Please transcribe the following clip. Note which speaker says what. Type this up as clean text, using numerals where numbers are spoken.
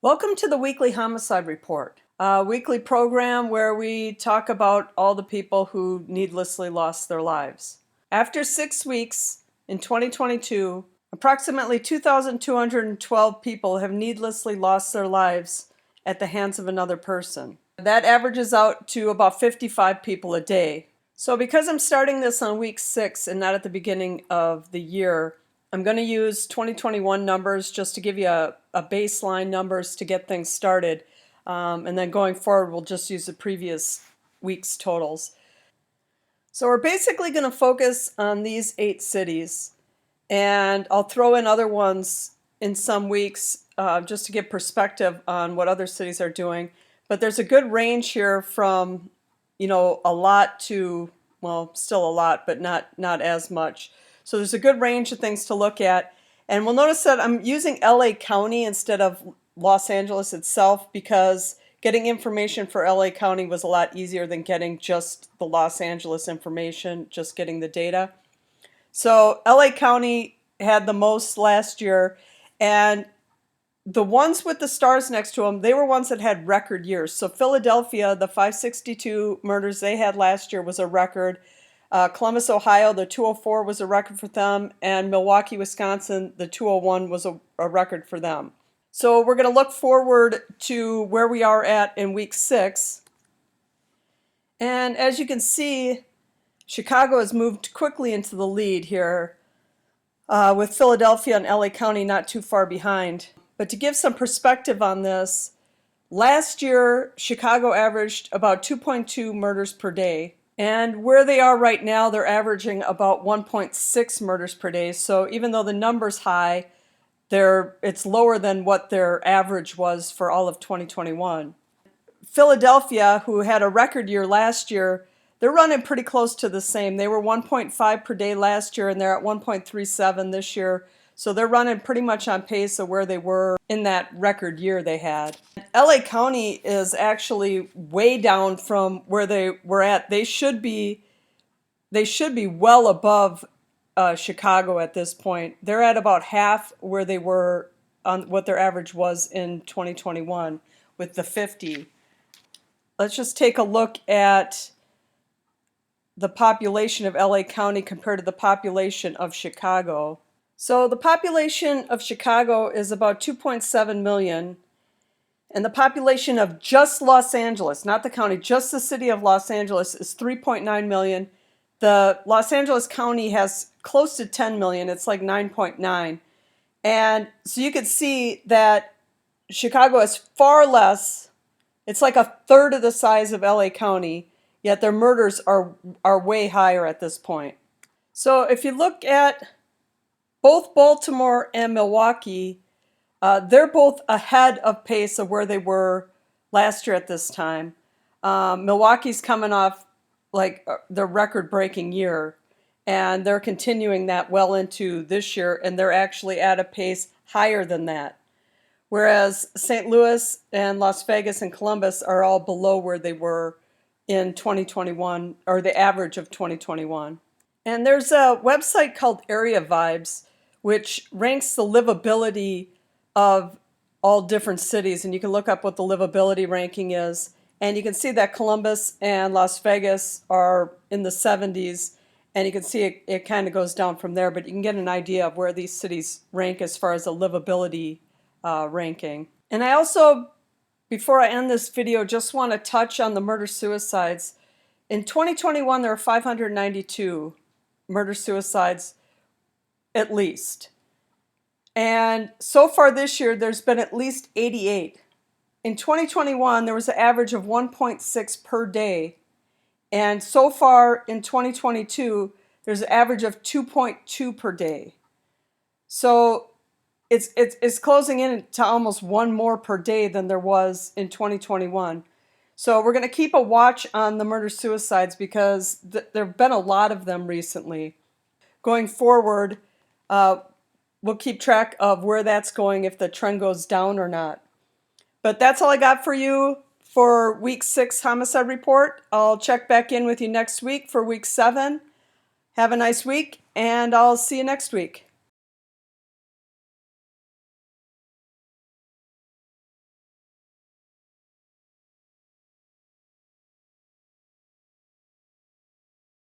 Speaker 1: Welcome to the weekly Homicide Report, a weekly program where we talk about all the people who needlessly lost their lives. After 6 weeks in 2022, approximately 2,212 people have needlessly lost their lives at the hands of another person. That averages out to about 55 people a day. So because I'm starting this on week 6 and not at the beginning of the year, I'm going to use 2021 numbers just to give you a baseline numbers to get things started. And then going forward, we'll just use the previous week's totals. So we're basically going to focus on these 8 cities. And I'll throw in other ones in some weeks just to give perspective on what other cities are doing. But there's a good range here from, a lot to, well, still a lot, but not as much. So there's a good range of things to look at. And we'll notice that I'm using LA County instead of Los Angeles itself because getting information for LA County was a lot easier than getting just the Los Angeles information, just getting the data. So LA County had the most last year, and the ones with the stars next to them, they were ones that had record years. So Philadelphia, the 562 murders they had last year was a record. Columbus, Ohio, the 204 was a record for them, and Milwaukee, Wisconsin, the 201 was a record for them. So we're going to look forward to where we are at in week 6. And as you can see, Chicago has moved quickly into the lead here, with Philadelphia and LA County not too far behind. But to give some perspective on this, last year, Chicago averaged about 2.2 murders per day. And where they are right now, they're averaging about 1.6 murders per day. So even though the number's high, it's lower than what their average was for all of 2021. Philadelphia, who had a record year last year, they're running pretty close to the same. They were 1.5 per day last year, and they're at 1.37 this year. So they're running pretty much on pace of where they were in that record year they had. LA County is actually way down from where they were at. They should be well above Chicago at this point. They're at about half where they were on what their average was in 2021 with the 50. Let's just take a look at the population of LA County compared to the population of Chicago. So the population of Chicago is about 2.7 million, and the population of just Los Angeles, not the county, just the city of Los Angeles is 3.9 million. The Los Angeles County has close to 10 million. It's like 9.9. And so you could see that Chicago has far less. It's like a third of the size of LA County, yet their murders are way higher at this point. So if you look at both Baltimore and Milwaukee, they're both ahead of pace of where they were last year at this time. Milwaukee's coming off like their record-breaking year, and they're continuing that well into this year, and they're actually at a pace higher than that. Whereas St. Louis and Las Vegas and Columbus are all below where they were in 2021, or the average of 2021. And there's a website called Area Vibes, which ranks the livability of all different cities. And you can look up what the livability ranking is. And you can see that Columbus and Las Vegas are in the 70s. And you can see it kind of goes down from there. But you can get an idea of where these cities rank as far as the livability ranking. And I also, before I end this video, just want to touch on the murder-suicides. In 2021, there were 592 murder-suicides at least. And so far this year, there's been at least 88. In 2021, there was an average of 1.6 per day. And so far in 2022, there's an average of 2.2 per day. So it's closing in to almost one more per day than there was in 2021. So we're going to keep a watch on the murder-suicides because there have been a lot of them recently. Going forward, we'll keep track of where that's going, if the trend goes down or not. But that's all I got for you for week 6 Homicide Report. I'll check back in with you next week for week 7. Have a nice week, and I'll see you next week.